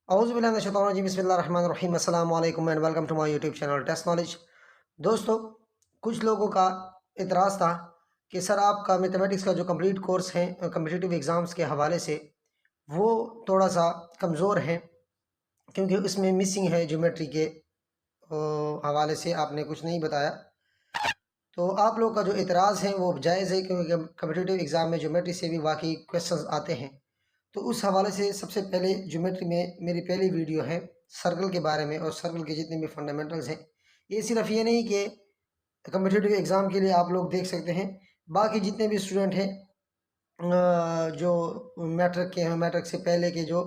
औज़ुबिल्लाहिमिनश्शैतानिर्रजीम बिस्मिल्लाहिर्रहमानिर्रहीम अस्सलाम वालेकुम and welcome to my YouTube channel test knowledge. दोस्तों, कुछ लोगों का एतराज़ था कि सर आपका मैथमेटिक्स का जो कंप्लीट कोर्स है कम्पिटिटिव एग्ज़ाम्स के हवाले से वो थोड़ा सा कमज़ोर है, क्योंकि उसमें मिसिंग है ज्योमेट्री के हवाले से आपने कुछ नहीं बताया। तो आप लोग का जो एतराज़ है वो जायज़ है, क्योंकि कम्पिटिटिव एग्ज़ाम में ज्योमेट्री से भी वाकई क्वेश्चंस आते हैं। तो उस हवाले से सबसे पहले ज्योमेट्री में मेरी पहली वीडियो है सर्कल के बारे में और सर्कल के जितने भी फंडामेंटल्स हैं। ये सिर्फ ये नहीं कि कम्पिटिटिव एग्ज़ाम के लिए आप लोग देख सकते हैं, बाकी जितने भी स्टूडेंट हैं जो मैट्रिक के हैं, मैट्रिक से पहले के जो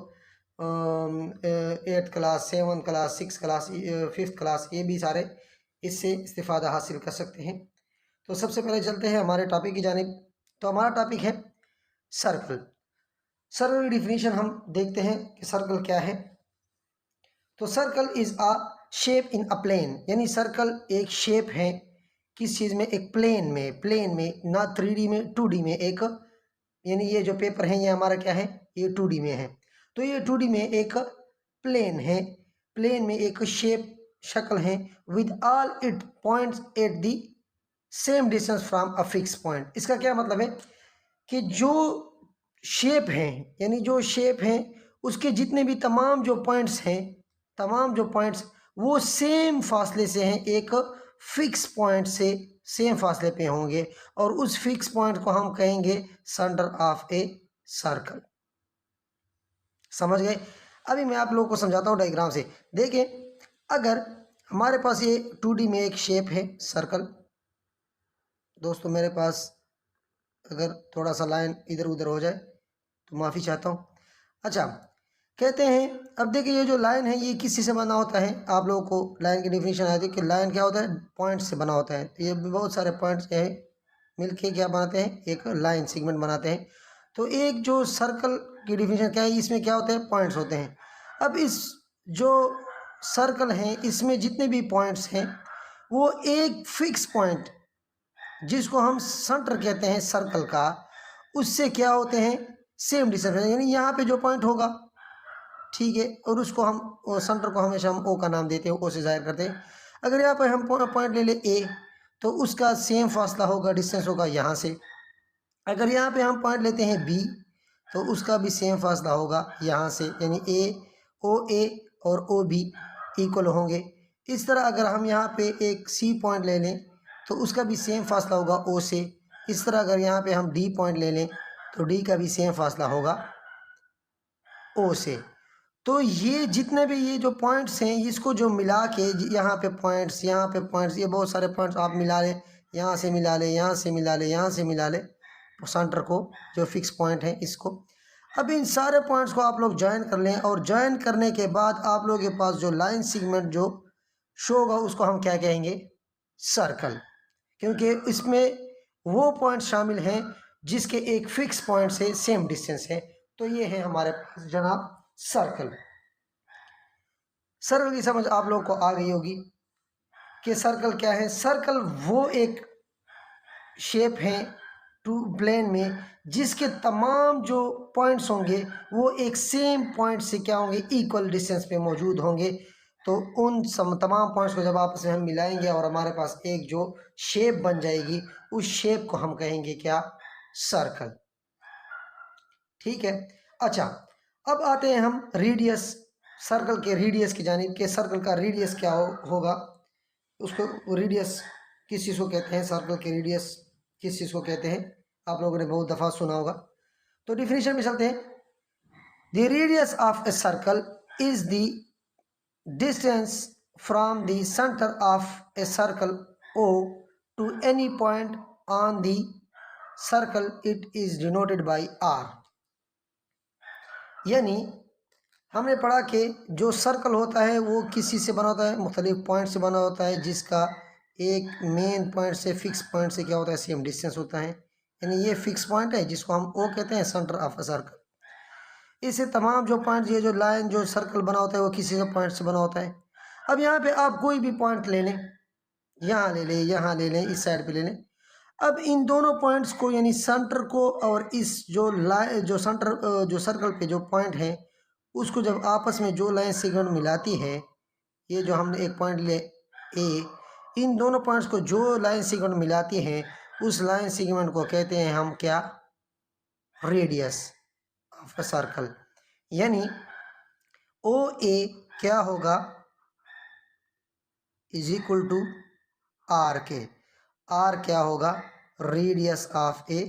8th class, 7th class, 6th class, 5th class, ये भी सारे इससे इस्तिफ़ादा हासिल कर सकते हैं। तो सबसे पहले चलते हैं हमारे टॉपिक की जानिब। तो हमारा टॉपिक है सर्कल। सर्कल की डिफिनीशन हम देखते हैं कि सर्कल क्या है। तो circle is a shape in a plane, यानी सर्कल एक शेप है किस चीज़ में, एक प्लेन में, ना 3D में, 2D में। एक यानी ये जो पेपर है ये हमारा क्या है, ये 2D में है। तो ये 2D में एक प्लेन है, प्लेन में एक शेप शक्ल है with all it points at the same distance from a fix point. इसका क्या मतलब है कि जो शेप है, यानी जो शेप है उसके जितने भी तमाम जो पॉइंट्स हैं, तमाम जो पॉइंट्स वो सेम फासले से हैं, एक फिक्स पॉइंट से सेम फासले पे होंगे, और उस फिक्स पॉइंट को हम कहेंगे सेंटर ऑफ ए सर्कल। समझ गए? अभी मैं आप लोगों को समझाता हूँ डायग्राम से। देखें, अगर हमारे पास ये 2D में एक शेप है सर्कल। दोस्तों मेरे पास अगर थोड़ा सा लाइन इधर उधर हो जाए तो माफ़ी चाहता हूँ। अच्छा, कहते हैं, अब देखिए ये जो लाइन है ये किस चीज़ से बना होता है। आप लोगों को लाइन की डिफिनीशन आती है कि लाइन क्या होता है, पॉइंट से बना होता है। तो ये बहुत सारे पॉइंट्स क्या है मिलके क्या बनाते हैं, एक लाइन सेगमेंट बनाते हैं। तो एक जो सर्कल की डिफिनीशन क्या है, इसमें क्या होते हैं, पॉइंट्स होते हैं। अब इस जो सर्कल है इसमें जितने भी पॉइंट्स हैं वो एक फिक्स पॉइंट जिसको हम सेंटर कहते हैं सर्कल का, उससे क्या होते हैं, सेम डिस्टेंस। यानी यहाँ पे जो पॉइंट होगा, ठीक है, और उसको हम सेंटर को हमेशा हम ओ का नाम देते हैं, ओ से जाहिर करते हैं। अगर यहाँ पर हम पॉइंट ले ले ए, तो उसका सेम फासला होगा, डिस्टेंस होगा यहाँ से। अगर यहाँ पे हम पॉइंट लेते हैं बी, तो उसका भी सेम फासला होगा यहाँ से, यानी ए और ओ बी इक्वल होंगे। इस तरह अगर हम यहाँ पे एक सी पॉइंट ले लें तो उसका भी सेम फासला होगा ओ से। इस तरह अगर यहाँ पे हम डी पॉइंट ले लें तो डी का भी सेम फासला होगा ओ से। तो ये जितने भी ये जो पॉइंट्स हैं इसको जो मिला के यहाँ पे पॉइंट्स, यहाँ पे पॉइंट्स, ये बहुत सारे पॉइंट्स आप मिला लें, यहाँ से मिला लें, यहाँ से मिला लें, यहाँ से मिला लें सेंटर को, जो फिक्स पॉइंट है इसको। अब इन सारे पॉइंट्स को आप लोग ज्वाइन कर लें, और ज्वाइन करने के बाद आप लोगों के पास जो लाइन सेगमेंट जो शो होगा उसको हम क्या कहेंगे, सर्कल। क्योंकि इसमें वो पॉइंट शामिल हैं जिसके एक फिक्स पॉइंट से सेम डिस्टेंस है। तो ये है हमारे पास जनाब सर्कल। सर्कल की समझ आप लोगों को आ गई होगी कि सर्कल क्या है। सर्कल वो एक शेप है टू प्लेन में जिसके तमाम जो पॉइंट्स होंगे वो एक सेम पॉइंट से क्या होंगे, इक्वल डिस्टेंस पे मौजूद होंगे। तो उन तमाम पॉइंट्स को जब आपस में हम मिलाएंगे और हमारे पास एक जो शेप बन जाएगी, उस शेप को हम कहेंगे क्या, सर्कल। ठीक है। अच्छा, अब आते हैं हम रेडियस, सर्कल के रेडियस की जानिब के सर्कल का रेडियस क्या होगा। उसको रेडियस किस चीज़ को कहते हैं, सर्कल के रेडियस किस चीज़ को कहते हैं, आप लोगों ने बहुत दफ़ा सुना होगा। तो डिफिनीशन में चलते हैं। The radius of a circle is the distance from the centre of a circle O to any point on the circle, it is denoted by r. यानी हमने पढ़ा कि जो सर्कल होता है वो किसी से बना होता है, मुख्तलिफ पॉइंट से बना होता है, जिसका एक मेन पॉइंट से फिक्स पॉइंट से क्या होता है, सेम डिस्टेंस होता है। यानी ये फिक्स पॉइंट है जिसको हम ओ कहते हैं, सेंटर ऑफ अ सर्कल। इससे तमाम जो पॉइंट, ये जो लाइन जो सर्कल बना होता है वो किसी से पॉइंट से बना होता है। अब यहाँ पे आप कोई भी पॉइंट ले लें, यहाँ ले लें, यहाँ ले लें, इस साइड पे ले लें। अब इन दोनों पॉइंट्स को, यानी सेंटर को और इस जो जो सेंटर जो सर्कल पे जो पॉइंट है उसको जब आपस में जो लाइन सेगमेंट मिलाती है, ये जो हमने एक पॉइंट ले ए, इन दोनों पॉइंट्स को जो लाइन सेगमेंट मिलाती है उस लाइन सेगमेंट को कहते हैं हम क्या, रेडियस ऑफ अ सर्कल। यानी ओ ए क्या होगा, इज इक्वल टू आर के। आर क्या होगा, रेडियस ऑफ ए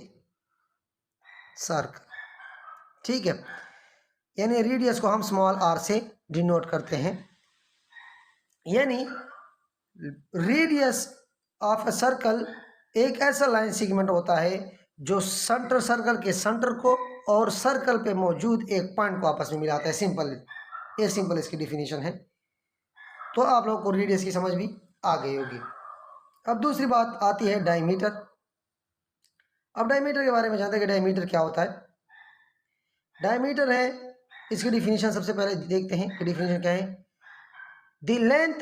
सर्कल। ठीक है, यानी रेडियस को हम स्मॉल आर से डिनोट करते हैं। यानी रेडियस ऑफ अ सर्कल एक ऐसा लाइन सेगमेंट होता है जो सेंटर सर्कल के सेंटर को और सर्कल पे मौजूद एक पॉइंट को आपस में मिलाता है। सिंपल, ये सिंपल इसकी डिफिनीशन है। तो आप लोगों को रेडियस की समझ भी आ गई होगी। अब दूसरी बात आती है डायमीटर। अब डायमीटर के बारे में जानते हैं कि डायमीटर क्या होता है। डायमीटर है, इसकी डिफिनीशन सबसे पहले देखते हैं कि डिफिनीशन क्या है। The length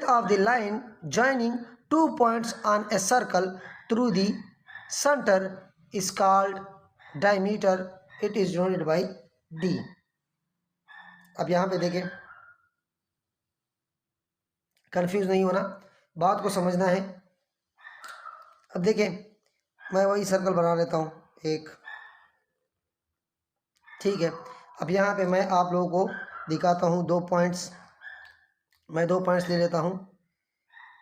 of the line joining two points on a circle through the centre is called diameter. It is denoted by D. अब यहाँ पे देखें, कंफ्यूज नहीं होना, बात को समझना है। अब देखें, मैं वही सर्कल बना लेता हूँ एक, ठीक है। अब यहाँ पे मैं आप लोगों को दिखाता हूँ दो पॉइंट्स। मैं दो पॉइंट्स ले लेता हूँ।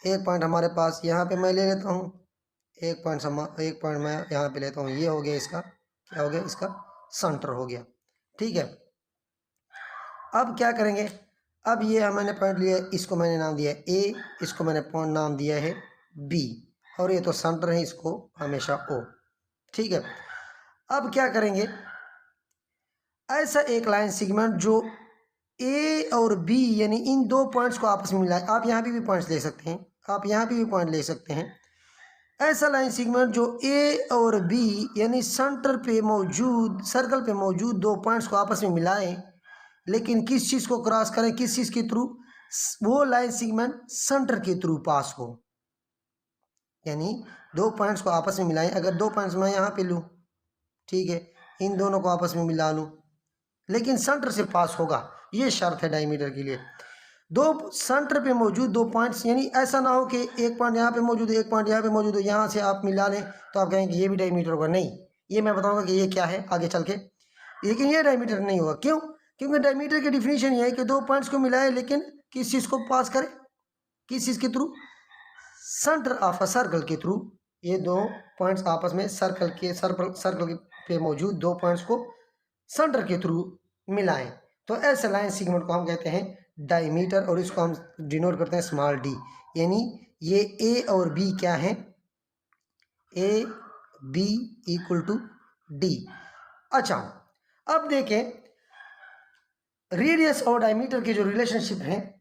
एक पॉइंट हमारे पास यहाँ पे मैं ले लेता हूँ, एक पॉइंट मैं यहाँ पे लेता हूँ। ये हो गया इसका, क्या हो गया, इसका सेंटर हो गया। ठीक है, अब क्या करेंगे, अब ये मैंने पॉइंट लिया, इसको मैंने नाम दिया है ए, इसको मैंने पॉइंट नाम दिया है बी, और ये तो सेंटर है, इसको हमेशा ओ। ठीक है, अब क्या करेंगे, ऐसा एक लाइन सेगमेंट जो ए और बी यानी इन दो पॉइंट्स को आपस में मिलाए। आप यहाँ भी पॉइंट्स ले सकते हैं, आप यहाँ पे भी पॉइंट ले सकते हैं। ऐसा लाइन सेगमेंट जो ए और बी यानी सेंटर पे मौजूद, सर्कल पे मौजूद दो पॉइंट्स को आपस में मिलाए, लेकिन किस चीज़ को क्रॉस करें, किस चीज़ के थ्रू, वो लाइन सेगमेंट सेंटर के थ्रू पास हो। यानी दो पॉइंट्स को आपस में मिलाएं। अगर दो पॉइंट्स मैं यहाँ पे लूँ, ठीक है, इन दोनों को आपस में मिला लूँ, लेकिन सेंटर से पास होगा, ये शर्त है डायमीटर के लिए। दो सेंटर पे मौजूद दो पॉइंट्स, यानी ऐसा ना हो कि एक पॉइंट यहाँ पे मौजूद है, एक पॉइंट यहाँ पे मौजूद है, यहाँ से आप मिला लें तो आप कहेंगे ये भी डायमीटर होगा। नहीं, ये मैं बताऊंगा कि ये क्या है आगे चल के, लेकिन ये डायमीटर नहीं होगा। क्यों? क्योंकि डायमीटर की डिफिनीशन ये है कि दो पॉइंट्स को मिलाए, लेकिन किस चीज़ को पास करें, किस चीज़ के through, centre of a circle के थ्रू। ये दो पॉइंट्स आपस में सर्कल पे मौजूद दो पॉइंट्स को सेंटर के थ्रू मिलाएं, तो ऐसे लाइन सेगमेंट को हम कहते हैं डायमीटर, और इसको हम डिनोट करते हैं स्मॉल डी। यानी ये ए और बी क्या है, A B equal to d. अच्छा, अब देखें रेडियस और डायमीटर के जो रिलेशनशिप है।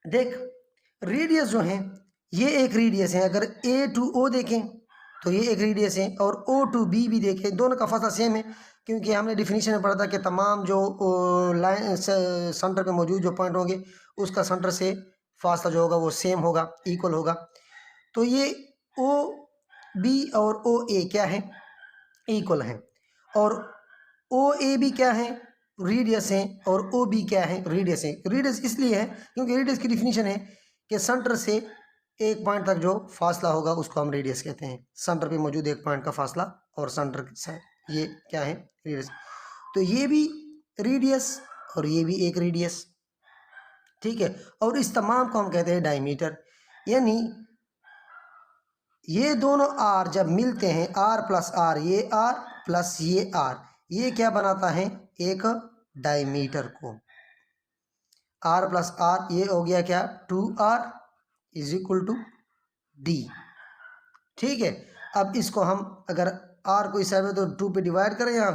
देख, रेडियस जो है ये एक रेडियस है। अगर ए टू ओ देखें तो ये एक रेडियस है, और ओ टू बी भी देखें, दोनों का फासला सेम है, क्योंकि हमने डिफिनीशन में पढ़ा था कि तमाम जो लाइन सेंटर पे मौजूद जो पॉइंट होंगे उसका सेंटर से फासला जो होगा वो सेम होगा, इक्वल होगा। तो ये ओ बी और ओ ए क्या है, इक्वल हैं, और ओ ए भी क्या है, रेडियस है, और ओ बी क्या है, रेडियस है। रेडियस इसलिए है क्योंकि रेडियस की डिफिनीशन है कि सेंटर से एक पॉइंट तक जो फासला होगा उसको हम रेडियस कहते हैं। सेंटर पे मौजूद एक पॉइंट का फासला और सेंटर से, ये क्या है, रेडियस। तो ये भी रेडियस और ये भी एक रेडियस, ठीक है। और इस तमाम को हम कहते हैं डायमीटर। यानी ये दोनों आर जब मिलते हैं, आर प्लस आर, ये आर प्लस ये आर, ये क्या बनाता है, एक डायमीटर को। आर प्लस आर, ये हो गया क्या, 2r is equal to D. ठीक है, अब इसको हम अगर r को इस साइड में तो 2 पे डिवाइड करें, यहाँ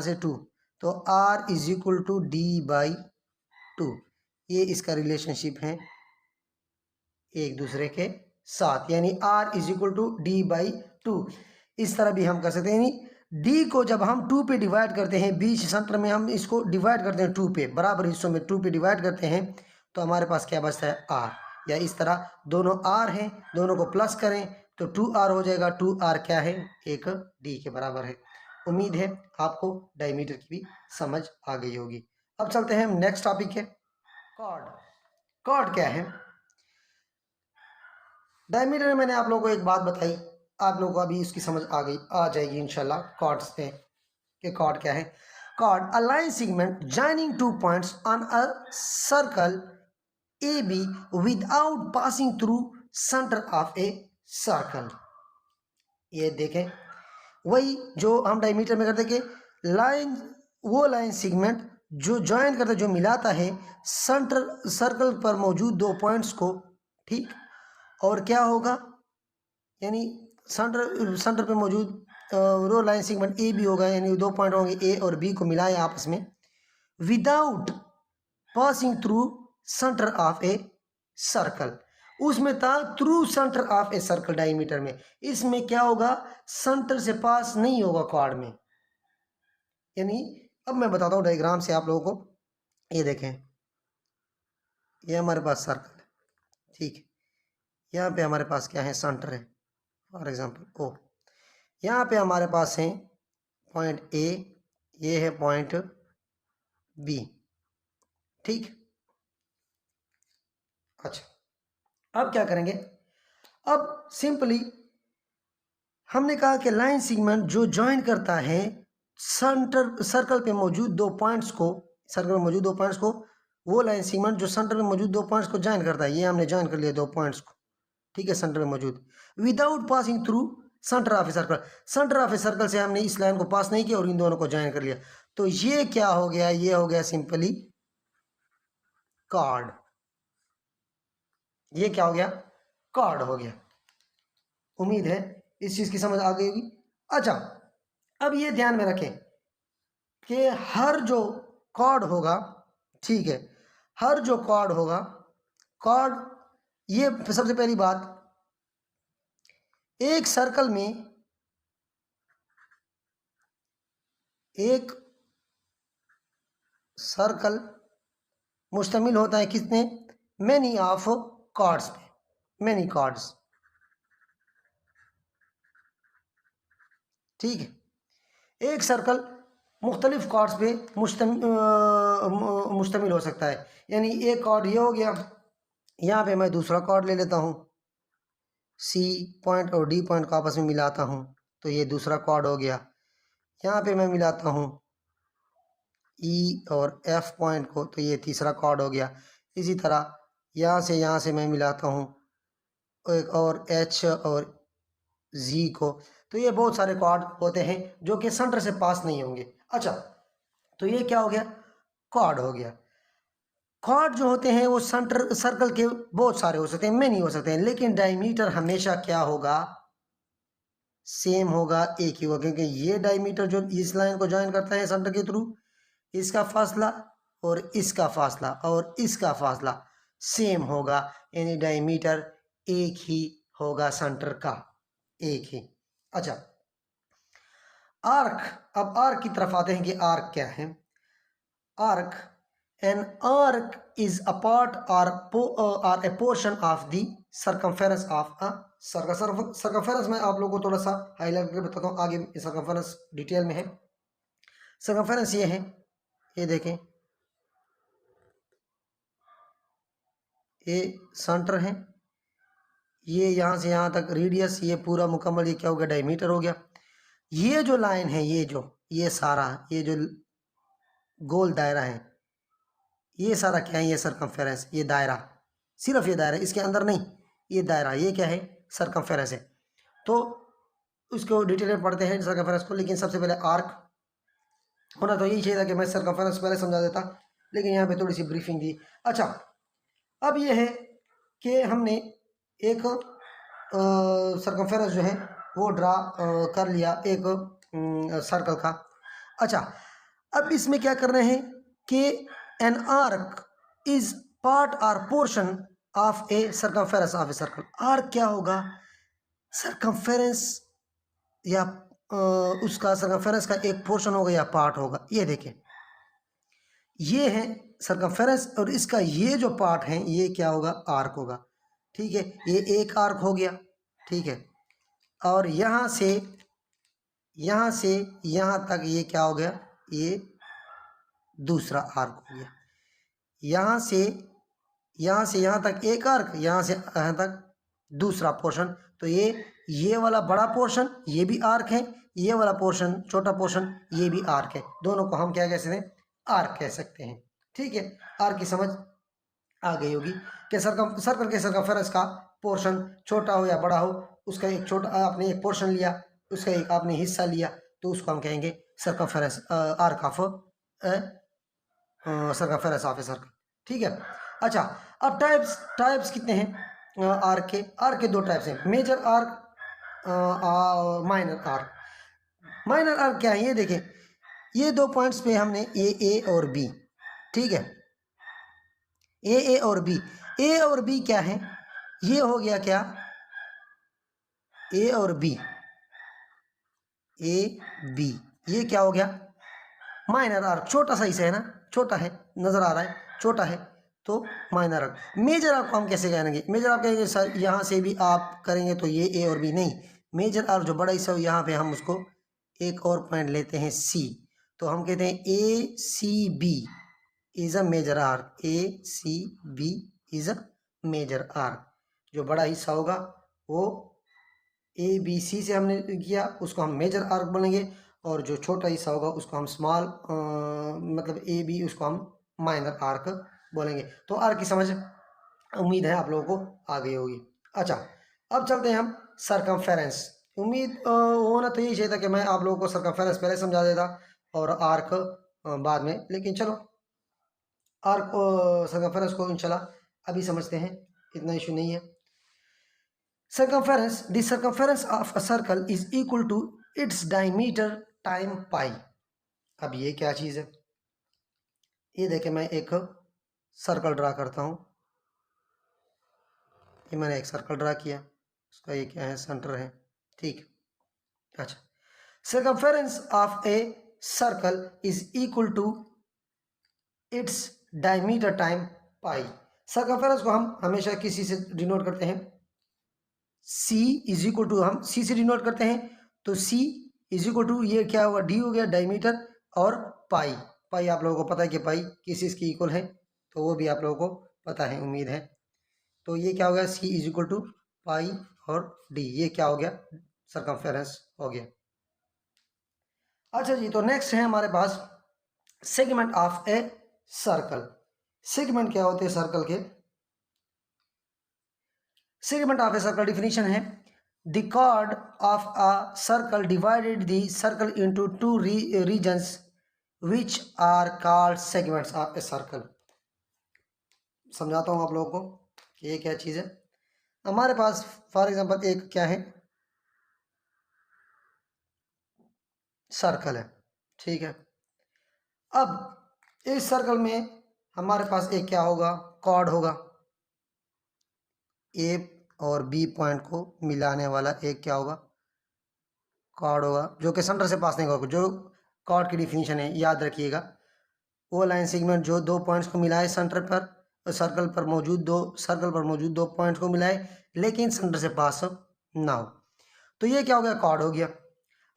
से 2, तो r is equal to d by 2। ये इसका रिलेशनशिप है एक दूसरे के साथ, यानी r is equal to d by 2। इस तरह भी हम कर सकते हैं, यानी d को जब हम 2 पे डिवाइड करते हैं, बीच सेंटर में हम इसको डिवाइड करते हैं 2 पे, बराबर हिस्सों में 2 पे डिवाइड करते हैं, तो हमारे पास क्या बचता है, r। या इस तरह दोनों r हैं, दोनों को प्लस करें तो 2r हो जाएगा। 2r क्या है, एक d के बराबर है। उम्मीद है आपको डायमीटर की भी समझ आ गई होगी। अब चलते हैं, नेक्स्ट टॉपिक है कॉर्ड। कॉर्ड क्या है? डायमीटर में मैंने आप लोगों को एक बात बताई, आप लोगों को अभी इसकी समझ आ जाएगी इंशाल्लाह कॉर्ड से कि कॉर्ड क्या है। Chord, a line segment joining two points on a circle A B without passing through centre of a circle. ये देखें, वही जो हम डायमीटर में करते कि लाइन, वो लाइन सेगमेंट जो ज्वाइन करता, जो मिलाता है सेंटर सर्कल पर मौजूद दो पॉइंट्स को, ठीक। और क्या होगा, यानी सेंटर पे मौजूद रो लाइन सेगमेंट ए बी होगा, यानी दो पॉइंट होंगे ए और बी को मिलाए आपस में, without passing through centre of a circle. उसमें था through centre of a circle diameter में, इसमें क्या होगा, सेंटर से पास नहीं होगा कॉर्ड में। यानी अब मैं बताता हूँ डायग्राम से आप लोगों को। ये देखें, ये हमारे पास सर्कल है, ठीक है। यहाँ पे हमारे पास क्या है, सेंटर है, फॉर एग्जांपल ओ। यहाँ पे हमारे पास है पॉइंट ए, ये है पॉइंट बी, ठीक। अच्छा, अब क्या करेंगे, अब सिंपली हमने कहा कि लाइन सेगमेंट जो ज्वाइन करता है सेंटर सर्कल पे मौजूद दो पॉइंट्स को, सर्कल में मौजूद दो पॉइंट्स को, वो लाइन सेगमेंट जो सेंटर में मौजूद दो पॉइंट्स को ज्वाइन करता है, ये हमने ज्वाइन कर लिया दो पॉइंट्स को, ठीक है, सेंटर में मौजूद, without passing through centre of a circle. Centre of a circle से हमने इस लाइन को पास नहीं किया और इन दोनों को ज्वाइन कर लिया, तो ये क्या हो गया, ये हो गया सिंपली कॉर्ड। ये क्या हो गया, कॉर्ड हो गया। उम्मीद है इस चीज की समझ आ गई होगी। अच्छा, अब ये ध्यान में रखें कि हर जो कॉर्ड होगा, ठीक है, हर जो कॉर्ड होगा, कॉर्ड, ये सबसे पहली बात, एक सर्कल में एक सर्कल मुश्तमिल होता है किसने, मैनी ऑफ कॉर्ड्स पे, मैनी कॉर्ड्स, ठीक है। एक सर्कल मुख्तलिफ कॉर्ड्स पे मुश्तमिल हो सकता है। यानी एक कॉर्ड ये हो गया, यहाँ पे मैं दूसरा कॉर्ड ले लेता हूँ, सी पॉइंट और डी पॉइंट को आपस में मिलाता हूँ, तो ये दूसरा कॉर्ड हो गया। यहाँ पे मैं मिलाता हूँ ई और एफ पॉइंट को, तो ये तीसरा कॉर्ड हो गया। इसी तरह यहाँ से मैं मिलाता हूँ एक और एच और जी को, तो ये बहुत सारे कॉर्ड होते हैं जो कि सेंटर से पास नहीं होंगे। अच्छा, तो ये क्या हो गया, कॉर्ड हो गया। कॉर्ड जो होते हैं वो सेंटर सर्कल के बहुत सारे हो सकते हैं, मैनी हो सकते हैं, लेकिन डायमीटर हमेशा क्या होगा, सेम होगा, एक ही होगा, क्योंकि ये डायमीटर जो इस लाइन को ज्वाइन करता है सेंटर के थ्रू, इसका फासला और इसका फासला और इसका फासला सेम होगा, यानी डायमीटर एक ही होगा सेंटर का, एक ही। अच्छा, आर्क, अब आर्क की तरफ आते हैं कि आर्क क्या है। Arc, an arc is a part or a portion of the circumference of a circle. Circumference में आप लोगों को थोड़ा सा हाईलाइट करके बताता हूँ, आगे सर्कमफेरेंस डिटेल में है। सर्कमफेरेंस ये है, ये देखें, ये सेंटर है, ये यहाँ से यहाँ तक रेडियस, ये पूरा मुकम्मल, ये क्या हो गया, डायमीटर हो गया। ये जो लाइन है, ये सारा, ये जो गोल दायरा है, ये सारा क्या है, ये सर्कमफेरेंस, ये दायरा, सिर्फ ये दायरा, इसके अंदर नहीं, ये दायरा, ये क्या है, सर्कमफेरेंस है। तो उसको डिटेल में पढ़ते हैं सर्कमफेरेंस को, लेकिन सबसे पहले आर्क होना तो यही चाहिए था कि मैं सर्कमफेरेंस पहले समझा देता, लेकिन यहाँ पे थोड़ी सी ब्रीफिंग दी। अच्छा, अब ये है कि हमने एक सर्कमफेरेंस जो है वो ड्रा कर लिया एक सर्कल का। अच्छा, अब इसमें क्या कर रहे हैं कि एन आर्क इज पार्ट और portion of A circumference of a circle. Arc क्या होगा, सर्कमफेरेंस या उसका सर्कमफेरेंस का एक पोर्शन होगा या पार्ट होगा। ये देखें, ये है सर्कमफेरेंस और इसका ये जो पार्ट है ये क्या होगा, आर्क होगा, ठीक है। ये एक आर्क हो गया, ठीक है, और यहाँ से यहाँ से यहाँ तक ये क्या हो गया, ये दूसरा आर्क हो गया। यहाँ से यहाँ तक एक आर्क, यहाँ से यहाँ तक दूसरा पोर्शन। तो ये वाला बड़ा पोर्शन ये भी आर्क है, ये वाला पोर्शन छोटा पोर्शन ये भी आर्क है। दोनों को हम क्या कह सकते हैं, आर्क कह सकते हैं। ठीक है, आर्क की समझ आ गई होगी कि सर्कल के सर्कमफेरेंस का पोर्शन छोटा हो या बड़ा हो, उसका एक छोटा आपने एक पोर्शन लिया, उसका एक आपने हिस्सा लिया, तो उसको हम कहेंगे circumference arc of circumference of a circle. ठीक है। अच्छा, अब टाइप्स कितने हैं आर्क के दो टाइप्स हैं, major arc, minor arc. Minor arc क्या है, ये देखें, ये दो पॉइंट्स पे हमने ए और बी, ठीक है, ए और बी क्या है, ये हो गया क्या, ए और बी, ए बी, ये क्या हो गया, माइनर आर्क। छोटा सा हिस्सा है ना, छोटा है, नजर आ रहा है, छोटा है, तो माइनर आर्क। मेजर आर्क को हम कैसे कहेंगे, मेजर आर्क कहेंगे सर यहाँ से भी आप करेंगे तो ये ए और बी नहीं, मेजर आर्क जो बड़ा हिस्सा हो यहाँ पे हम उसको एक और पॉइंट लेते हैं सी, तो हम कहते हैं A C B is a major arc, A C B is a major arc. जो बड़ा हिस्सा होगा वो ए बी सी से हमने किया, उसको हम मेजर आर्क बोलेंगे, और जो छोटा हिस्सा होगा उसको हम स्मॉल मतलब ए बी, उसको हम माइनर आर्क बोलेंगे। तो आर्क की समझ उम्मीद है आप लोगों को आ गई होगी। अच्छा, अब चलते हैं हम सर्कमफेरेंस। उम्मीद होना तो यही चाहिए था कि मैं आप लोगों को सर्कमफेरेंस पहले समझा देता और आर्क बाद में, लेकिन चलो आर्क सर्कमफेरेंस को इंशाल्लाह अभी समझते हैं, इतना इशू नहीं है। Circumference, the circumference of a circle is equal to its diameter time pi। अब ये क्या चीज़ है, ये देखें, मैं एक सर्कल ड्रा करता हूँ, ये मैंने एक सर्कल ड्रा किया, उसका ये क्या है, सेंटर है, ठीक। अच्छा, circumference of a circle is equal to its diameter time pi। Circumference को हम हमेशा किसी से डिनोट करते हैं, C इज इक्वल टू, हम C से डिनोट करते हैं, तो C इज इक्वल टू ये क्या हुआ, D हो गया डायमीटर, और पाई आप लोगों को पता है कि पाई किस चीज़ की इक्वल है, तो वो भी आप लोगों को पता है उम्मीद है। तो ये क्या हो गया, C इज इक्वल टू पाई और D, ये क्या हो गया, सर्कमफेरेंस हो गया। अच्छा जी, तो नेक्स्ट है हमारे पास segment of a circle. Segment क्या होते हैं सर्कल के, segment of a circle definition है, the chord of a circle divided the circle into two regions which are called segments of a circle। समझाता हूँ आप लोगों को कि ये क्या चीज़ है। हमारे पास फॉर एग्जांपल एक क्या है, सर्कल है, ठीक है। अब इस सर्कल में हमारे पास एक क्या होगा, कॉर्ड होगा, ए और बी पॉइंट को मिलाने वाला एक क्या होगा, कॉर्ड होगा, जो कि सेंटर से पास नहीं होगा। जो कॉर्ड की डिफिनीशन है याद रखिएगा, वो लाइन सेगमेंट जो दो पॉइंट्स को मिलाए सेंटर पर, सर्कल पर मौजूद दो पॉइंट्स को मिलाए लेकिन सेंटर से पास ना हो, तो ये क्या हो गया, कॉर्ड हो गया।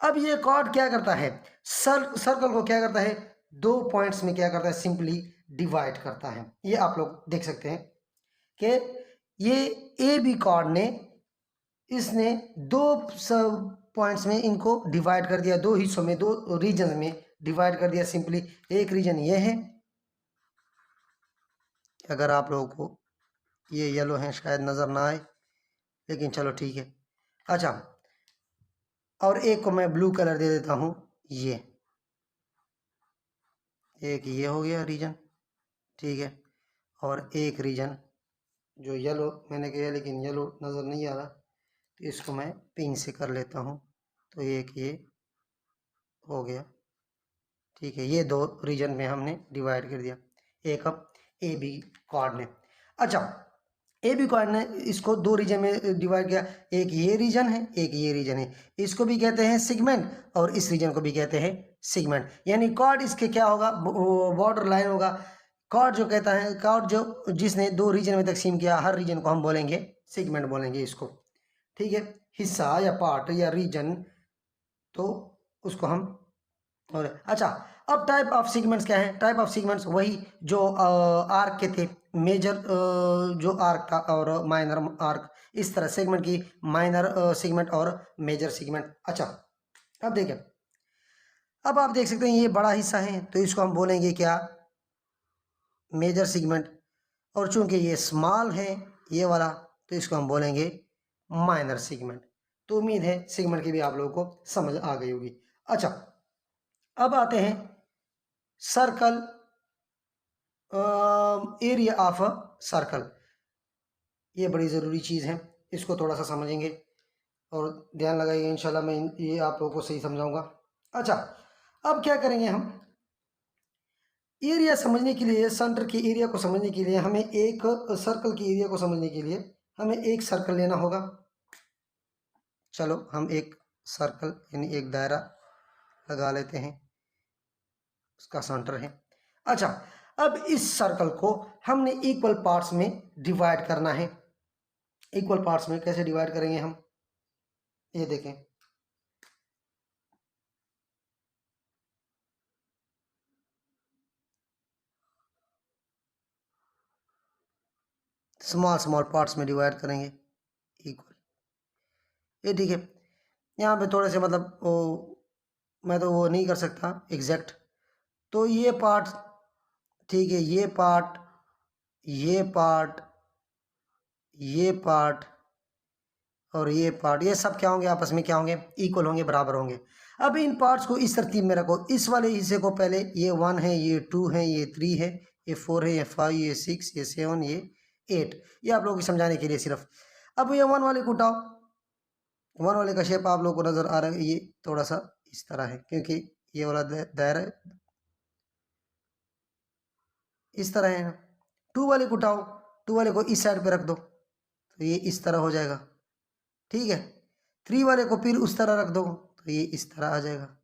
अब ये कॉर्ड क्या करता है, सर्कल को क्या करता है, दो पॉइंट्स में क्या करता है, सिंपली डिवाइड करता है। ये आप लोग देख सकते हैं कि ये ए बी कॉर्ड ने, इसने दो पॉइंट्स में इनको डिवाइड कर दिया, दो हिस्सों में, दो रीजन में डिवाइड कर दिया सिंपली। एक रीजन ये है, अगर आप लोगों को ये येलो है शायद नज़र ना आए, लेकिन चलो ठीक है। अच्छा, और एक को मैं ब्लू कलर दे देता हूँ, ये एक ये हो गया रीजन, ठीक है, और एक रीजन जो येलो मैंने किया लेकिन येलो नज़र नहीं आ रहा, तो इसको मैं पिंक से कर लेता हूँ, तो एक ये हो गया, ठीक है। ये दो रीजन में हमने डिवाइड कर दिया, एक अब ए बी कॉर्ड ने। अच्छा, ए बी कॉर्ड ने इसको दो रीजन में डिवाइड किया, एक ये रीजन है, एक ये रीजन है, इसको भी कहते हैं सेगमेंट और इस रीजन को भी कहते हैं सेगमेंट। यानी कॉर्ड इसके क्या होगा, बॉर्डर लाइन होगा। कॉर्ड जो कहता है, कॉर्ड जो जिसने दो रीजन में तकसीम किया, हर रीजन को हम बोलेंगे सेगमेंट बोलेंगे इसको, ठीक है। हिस्सा या पार्ट या रीजन, तो उसको हम। और अच्छा, अब टाइप ऑफ सीगमेंट्स क्या है? टाइप ऑफ सीगमेंट्स वही जो आर्क के थे, मेजर जो आर्क था और माइनर आर्क, इस तरह सेगमेंट की माइनर सेगमेंट और मेजर सेगमेंट। अच्छा, अब देखें, अब आप देख सकते हैं ये बड़ा हिस्सा है तो इसको हम बोलेंगे क्या? Major segment. और चूंकि ये स्मॉल है ये वाला, तो इसको हम बोलेंगे माइनर सेगमेंट। तो उम्मीद है सेगमेंट की भी आप लोगों को समझ आ गई होगी। अच्छा, अब आते हैं circle, area of a circle. ये बड़ी ज़रूरी चीज़ है, इसको थोड़ा सा समझेंगे और ध्यान लगाइए, इंशाल्लाह मैं ये आप लोगों को सही समझाऊंगा। अच्छा, अब क्या करेंगे हम? एरिया समझने के लिए, सेंटर के एरिया को समझने के लिए हमें एक सर्कल की एरिया को समझने के लिए हमें एक सर्कल लेना होगा। चलो हम एक सर्कल यानी एक दायरा लगा लेते हैं, उसका सेंटर है। अच्छा, अब इस सर्कल को हमने इक्वल पार्ट्स में डिवाइड करना है। इक्वल पार्ट्स में कैसे डिवाइड करेंगे हम? ये देखें, स्मॉल स्मॉल पार्ट्स में डिवाइड करेंगे इक्वल। ये ठीक है, यहाँ पे थोड़े से मतलब वो मैं तो वो नहीं कर सकता एग्जैक्ट। तो ये पार्ट ठीक है, ये पार्ट, ये पार्ट, ये पार्ट और ये पार्ट, ये सब क्या होंगे? आपस में क्या होंगे? इक्वल होंगे, बराबर होंगे। अब इन पार्ट्स को इस तरतीब में रखो। इस वाले हिस्से को पहले, ये 1 है, ये 2 है, ये 3 है, ये 4 है, ये 5, ये 6, ये 7, ये 8। ये आप लोगों को समझाने के लिए सिर्फ। अब ये 1 वाले को उठाओ। 1 वाले का शेप आप लोगों को नजर आ रहा है, ये थोड़ा सा इस तरह है क्योंकि ये वाला दायरा इस तरह है। 2 वाले को उठाओ, 2 वाले को इस साइड पे रख दो तो ये इस तरह हो जाएगा, ठीक है। 3 वाले को फिर उस तरह रख दो तो ये इस तरह आ जाएगा।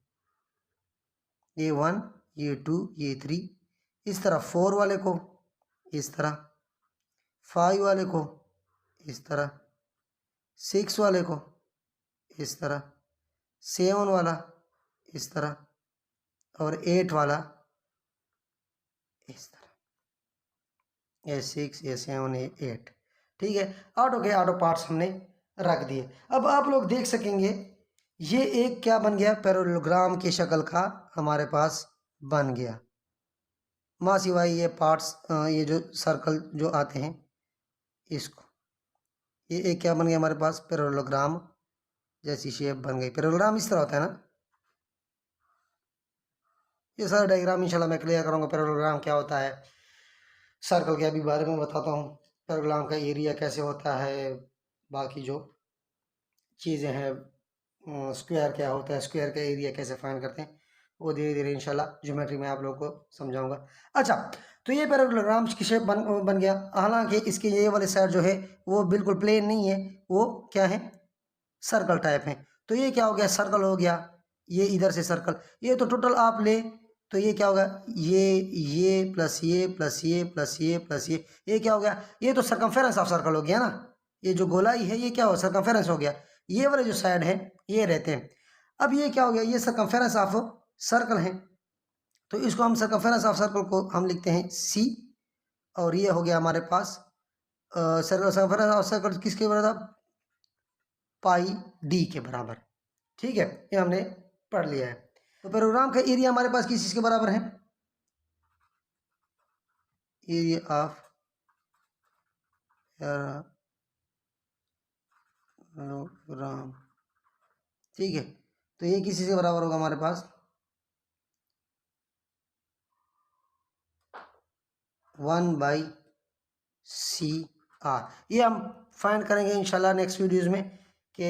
ये 1, ये 2, ये 3, इस तरह। 4 वाले को इस तरह, 5 वाले को इस तरह, 6 वाले को इस तरह, 7 वाला इस तरह और 8 वाला इस तरह। ये 6, ये 7, ये 8, ठीक है। ऑटो के ऑटो पार्ट्स हमने रख दिए। अब आप लोग देख सकेंगे ये एक क्या बन गया? पैरेललोग्राम की शक्ल का हमारे पास बन गया। माँ सिवाय ये पार्ट्स, ये जो सर्कल जो आते हैं इसको, ये एक क्या बन गया हमारे पास? पैरेललोग्राम जैसी शेप बन गई। पैरेललोग्राम इस तरह होता है ना। ये सारा डायग्राम इंशाल्लाह मैं क्लियर करूँगा। पैरेललोग्राम क्या होता है, सर्कल के अभी बारे में बताता हूँ, पैरेललोग्राम का एरिया कैसे होता है, बाकी जो चीज़ें हैं, स्क्वायर क्या होता है, स्क्वायर का एरिया कैसे फाइंड करते हैं, वो धीरे धीरे इंशाल्लाह ज्योमेट्री में आप लोगों को समझाऊंगा। अच्छा, तो ये पैरेललोग्राम की शेप बन गया। हालांकि इसके ये वाले साइड जो है वो बिल्कुल प्लेन नहीं है, वो क्या है? सर्कल टाइप है। तो ये क्या हो गया? सर्कल हो गया। ये इधर से सर्कल, ये तो टोटल आप ले तो ये क्या होगा? ये प्लस ये प्लस ये प्लस ये प्लस ये क्या हो गया? ये तो सर्कमफेरेंस ऑफ सर्कल हो गया ना। ये जो गोलाई है ये क्या हो? सर्कमफेरेंस हो गया। ये वाले जो साइड है ये रहते हैं। अब ये क्या हो गया? ये सर्कमफेरेंस ऑफ सर्कल है, तो इसको हम सर्कमफेरेंस ऑफ सर्कल को हम लिखते हैं सी। और ये हो गया हमारे पास सर्कमफेरेंस ऑफ सर्कल किसके बराबर? पाई डी के बराबर, ठीक है। ये हमने पढ़ लिया है। तो पैरेललोग्राम का एरिया हमारे पास किस चीज़ के बराबर है? एरिया ऑफ पैरेललोग्राम, ठीक है। तो ये किस चीज़ के बराबर होगा हमारे पास? 1/CR। ये हम फाइंड करेंगे इंशाल्लाह नेक्स्ट वीडियोज़ में कि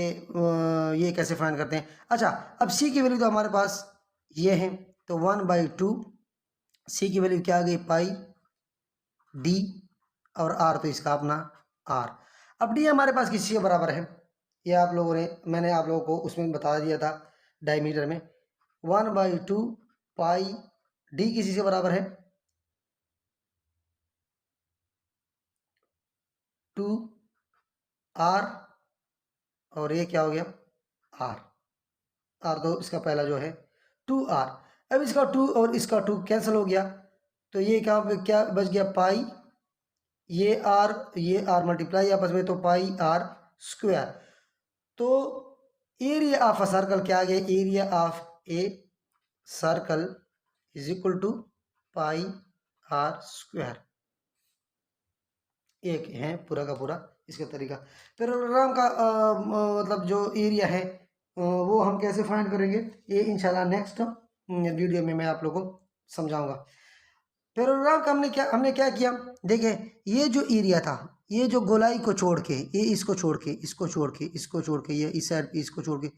ये कैसे फाइंड करते हैं। अच्छा, अब सी की वैल्यू तो हमारे पास ये है, तो 1/2 सी की वैल्यू क्या आ गई? पाई डी, और आर तो इसका अपना आर। अब डी हमारे पास किसी के बराबर है? ये आप लोगों ने, मैंने आप लोगों को उसमें बता दिया था डायमीटर में। 1/2 पाई डी किसी से बराबर है? 2 आर, और ये क्या हो गया? आर। आर, तो इसका पहला जो है 2r। अब इसका 2 और इसका 2 कैंसिल हो गया, तो ये क्या बच गया, पाई, ये आर मल्टीप्लाई आपस में, तो पाई आर स्क्वायर। तो एरिया ऑफ अ सर्कल क्या आ गया, area of a circle is equal to pi r square. एक है पूरा का पूरा इसका तरीका। पैरेललोग्राम का मतलब जो एरिया है वो हम कैसे फाइंड करेंगे, ये इंशाल्लाह नेक्स्ट वीडियो में मैं आप लोगों को समझाऊंगा। पैरेललोग्राम का हमने क्या किया, देखिए ये जो एरिया था, ये जो गोलाई को छोड़ के, ये इसको छोड़ के, इसको छोड़ के, इसको छोड़ के, ये इस साइड इसको छोड़ के,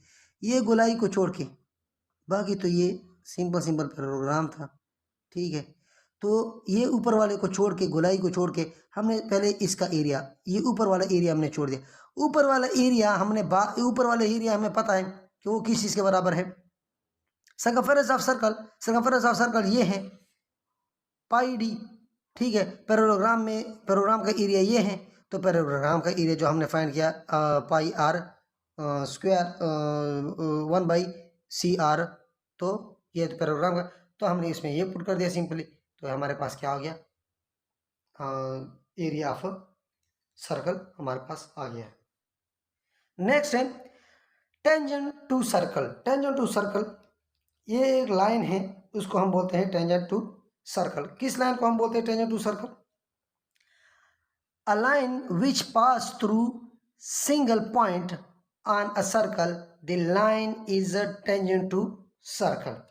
ये गोलाई को छोड़ के, बाकी तो ये सिंपल पैरेललोग्राम था, ठीक है। तो ये ऊपर वाले को छोड़ के, गोलाई को छोड़ के, हमने पहले इसका एरिया, ये ऊपर वाला एरिया हमने छोड़ दिया। ऊपर वाला एरिया ऊपर वाला एरिया हमें पता है कि वो किस चीज़ के बराबर है, सर्कमफेरेंस ऑफ सर्कल ये है पाई डी, ठीक है। पैरेललोग्राम का एरिया ये है, तो पैरेललोग्राम का एरिया जो हमने फाइंड किया पाई आर स्क्वायर 1/CR, तो ये तो पैरेललोग्राम का, तो हमने इसमें ये पुट कर दिया सिंपली, तो हमारे पास क्या हो गया, एरिया ऑफ सर्कल हमारे पास आ गया। नेक्स्ट है tangent to circle. Tangent to circle ये एक लाइन है, उसको हम बोलते हैं टेंजेंट टू सर्कल। किस लाइन को हम बोलते हैं tangent to circle, a line which pass through single point on a circle, the line is a tangent to circle.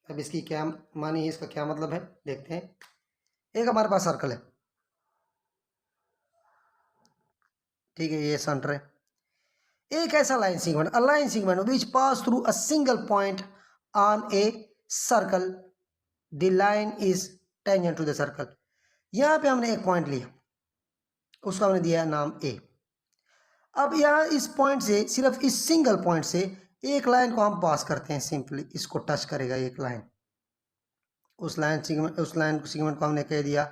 अब इसकी क्या मानी है, इसका क्या मतलब है, देखते हैं। एक हमारे पास सर्कल है, ठीक है, ये सेंटर है। एक ऐसा line segment, a line segment which pass through a single point on a circle, the line is tangent to the circle. यहां पे हमने एक पॉइंट लिया, उसका हमने दिया नाम ए। अब यहाँ इस पॉइंट से, सिर्फ इस सिंगल पॉइंट से एक लाइन को हम पास करते हैं, सिंपली इसको टच करेगा एक लाइन। उस लाइन सेगमेंट को हमने कह दिया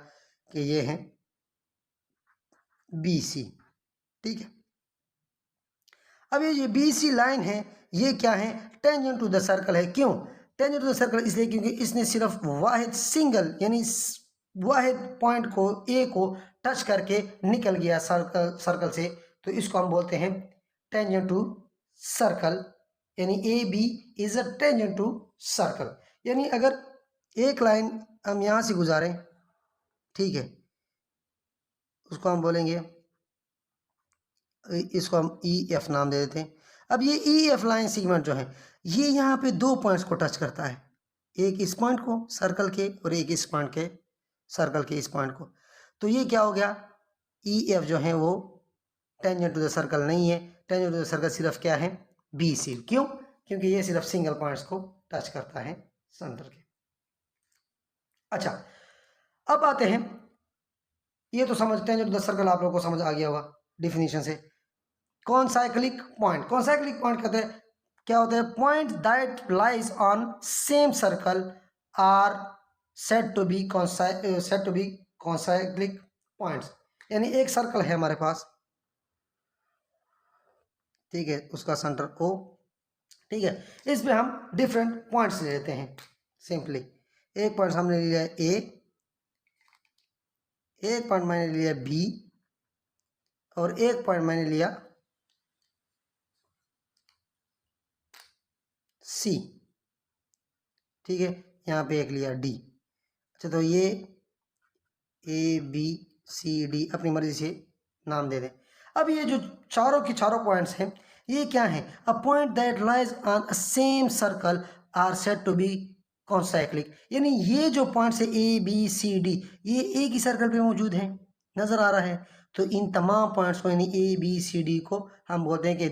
कि ये है BC, ठीक है। अब ये BC लाइन है, ये क्या है, टेंजेंट टू द सर्कल है। क्यों टेंजेंट टू द सर्कल, इसलिए क्योंकि इसने सिर्फ वाहिद सिंगल यानी वाहिद पॉइंट को ए को टच करके निकल गया सर्कल से, तो इसको हम बोलते हैं टेंजेंट टू सर्कल, यानी AB is a tangent to circle. यानी अगर एक लाइन हम यहाँ से गुजारें, ठीक है, उसको हम बोलेंगे, इसको हम EF नाम दे देते हैं। अब ये EF लाइन सेगमेंट जो है, ये यहाँ पे दो पॉइंट्स को टच करता है, एक इस पॉइंट को सर्कल के और एक इस पॉइंट के सर्कल के इस पॉइंट को। तो ये क्या हो गया, EF जो है वो टेंजेंट टू द सर्कल नहीं है, टेंजेंट टू द सर्कल सिर्फ क्या है, BC। क्यों, क्योंकि ये सिर्फ सिंगल पॉइंट्स को टच करता है सेंटर के। अच्छा, अब आते हैं, ये तो समझते हैं, टेंजेंट टू द सर्कल आप लोगों को समझ आ गया होगा डिफिनीशन से। कॉन्साइक्लिक पॉइंट, कॉन्साइक्लिक पॉइंट कहते हैं, क्या होते हैं, point that lies on same circle are said to be concyclic points. यानी एक सर्कल है हमारे पास, ठीक है, उसका सेंटर O, ठीक है, इसमें हम डिफरेंट पॉइंट्स ले लेते हैं। सिंपली एक पॉइंट हमने लिया A, एक पॉइंट मैंने लिया B, और एक पॉइंट मैंने लिया C, ठीक है, यहाँ पे एक लिया D। अच्छा, तो ये ABCD अपनी मर्जी से नाम दे दें। अब ये जो चारों की चारों पॉइंट्स हैं, ये क्या है, a point that lies on a same circle are said to be concyclic. यानी ये जो पॉइंट्स है ABCD, ये एक ही सर्कल पे मौजूद है, नजर आ रहा है। तो इन तमाम पॉइंट्स को, यानी ABCD को हम बोलते हैं कि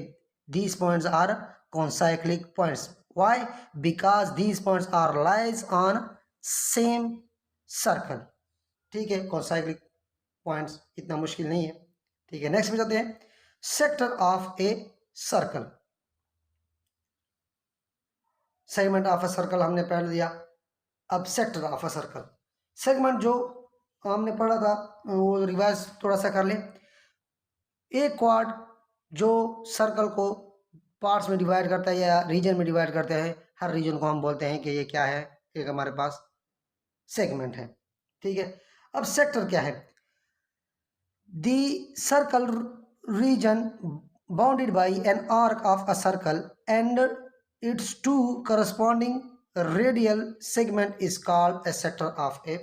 these points are concyclic points. Why, because these points are lies on same circle, ठीक है। कॉन्साइक्लिक पॉइंट्स इतना मुश्किल नहीं है, ठीक है। नेक्स्ट में जाते हैं, sector of a circle. Segment of a circle हमने पढ़ लिया, अब sector of a circle. Segment जो हमने पढ़ा था वो रिवाइज थोड़ा सा कर ले। एक क्वाड जो सर्कल को पार्ट्स में डिवाइड करता है या रीजन में डिवाइड करते हैं, हर रीजन को हम बोलते हैं कि ये क्या है, एक हमारे पास सेगमेंट है। ठीक है, अब सेक्टर क्या है? The circle region bounded by an arc of a circle and its two corresponding radial segment is called a sector of a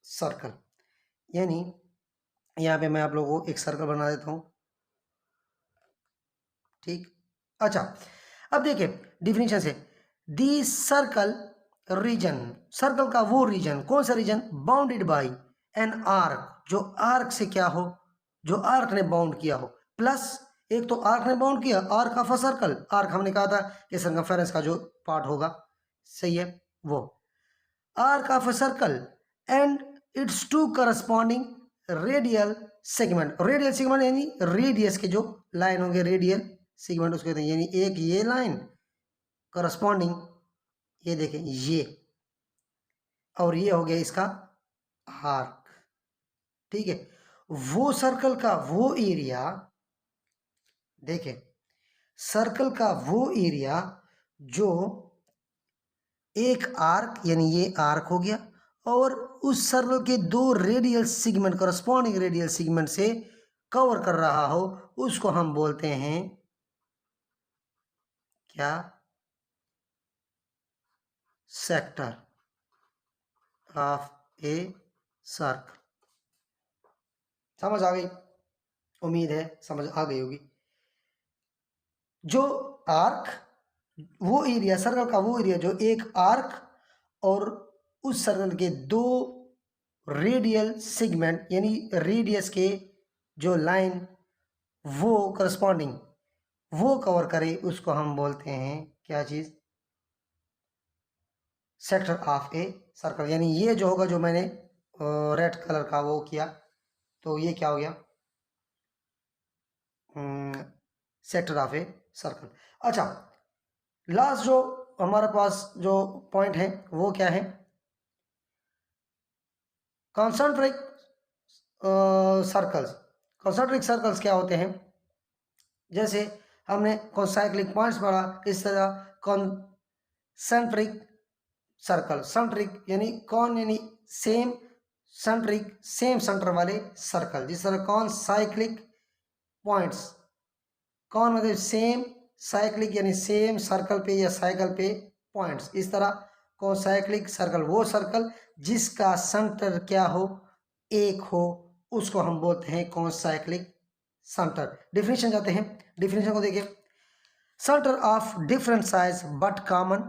circle. यानी यहाँ पे मैं आप लोगों को एक सर्कल बना देता हूँ। ठीक, अच्छा, अब देखिए डिफिनीशन से, दी सर्कल रीजन, सर्कल का वो रीजन, कौन सा region? Bounded by an arc, जो आर्क से क्या हो, जो आर्क ने बाउंड किया हो, प्लस एक तो आर्क ने बाउंड किया, arc of a circle, arc हमने कहा था कि सर्कमफेरेंस का जो पार्ट होगा, सही है, वो arc of a circle and its two corresponding radial segment. Radial segment यानी रेडियस के जो लाइन होंगे, रेडियल सेगमेंट उसको कहते हैं। यानी एक ये लाइन करस्पॉन्डिंग, ये देखें ये, और ये हो गया इसका आर्क। ठीक है, वो सर्कल का वो एरिया, देखें सर्कल का वो एरिया जो एक आर्क, यानी ये आर्क हो गया, और उस सर्कल के दो radial segment, corresponding radial segment से कवर कर रहा हो, उसको हम बोलते हैं क्या? Sector of a circle. समझ आ गई? उम्मीद है समझ आ गई होगी। जो आर्क, वो एरिया, सर्कल का वो एरिया जो एक आर्क और उस सर्कल के दो रेडियल सेगमेंट, यानी रेडियस के जो लाइन वो करस्पॉन्डिंग वो कवर करे, उसको हम बोलते हैं क्या चीज़? Sector of a circle. यानी ये जो होगा, जो मैंने रेड कलर का वो किया, तो ये क्या हो गया? Sector of a circle. अच्छा, लास्ट जो हमारे पास जो पॉइंट है वो क्या है? Concentric circles. कॉन्सेंट्रिक सर्कल्स क्या होते हैं? जैसे हमने कॉन्साइक्लिक पॉइंट्स पढ़ा, इस तरह कॉन्सेंट्रिक सर्कल, सेंट्रिक यानी कौन, यानी सेम, सेंट्रिक सेम सेंटर वाले सर्कल। जिस तरह कॉन्साइक्लिक पॉइंट्स, कौन मतलब सेम, साइक्लिक यानी सेम सर्कल पे या साइकिल पे पॉइंट्स। इस तरह कॉन्साइक्लिक सर्कल वो सर्कल जिसका सेंटर क्या हो? एक हो, उसको हम बोलते हैं कॉन्साइक्लिक सेंटर। डिफिनेशन जाते हैं, डिफिनेशन को देखिए। Centre of different size but common,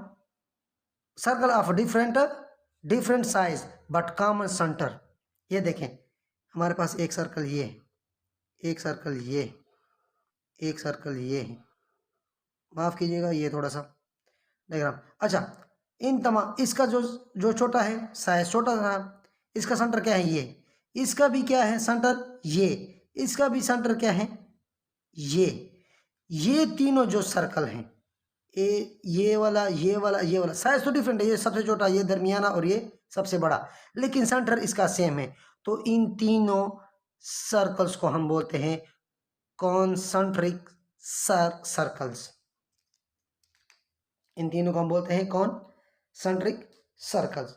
circle of different size but common centre. ये देखें हमारे पास एक सर्कल ये, एक सर्कल ये, एक सर्कल ये है, माफ़ कीजिएगा ये थोड़ा सा डायग्राम। अच्छा, इन तमाम, इसका जो छोटा है, साइज छोटा था, इसका सेंटर क्या है? ये, इसका भी क्या है सेंटर? ये, इसका भी सेंटर क्या है? ये तीनों जो सर्कल हैं, ये वाला, ये वाला, ये वाला, साइज तो डिफरेंट है, ये सबसे छोटा, ये दरमियाना, और ये सबसे बड़ा, लेकिन सेंटर इसका सेम है। तो इन तीनों सर्कल्स को हम बोलते हैं कॉन्सेंट्रिक सर्कल्स। इन तीनों को हम बोलते हैं कॉन्सेंट्रिक सर्कल्स।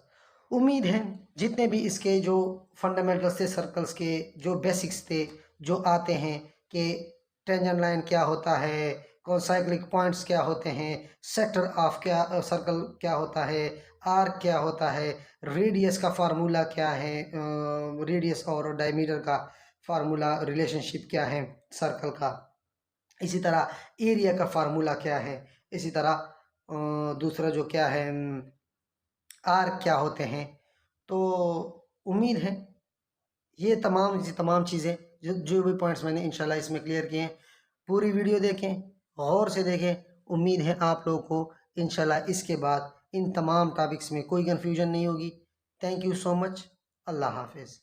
उम्मीद है जितने भी इसके जो फंडामेंटल्स थे, सर्कल्स के जो बेसिक्स थे, जो आते हैं कि टेंजेंट लाइन क्या होता है, कॉन्साइक्लिक पॉइंट्स क्या होते हैं, सेक्टर ऑफ क्या सर्कल क्या होता है, आर्क क्या होता है, रेडियस का फार्मूला क्या है, रेडियस और डायमीटर का फार्मूला रिलेशनशिप क्या है सर्कल का, इसी तरह एरिया का फार्मूला क्या है, इसी तरह दूसरा जो क्या है आर्क क्या होते हैं। तो उम्मीद है ये तमाम चीज़ें जो भी पॉइंट्स मैंने इंशाल्लाह इसमें क्लियर किए हैं, पूरी वीडियो देखें, गौर से देखें। उम्मीद है आप लोगों को इंशाल्लाह इसके बाद इन तमाम टॉपिक्स में कोई कन्फ्यूजन नहीं होगी। Thank you so much. अल्लाह हाफिज़।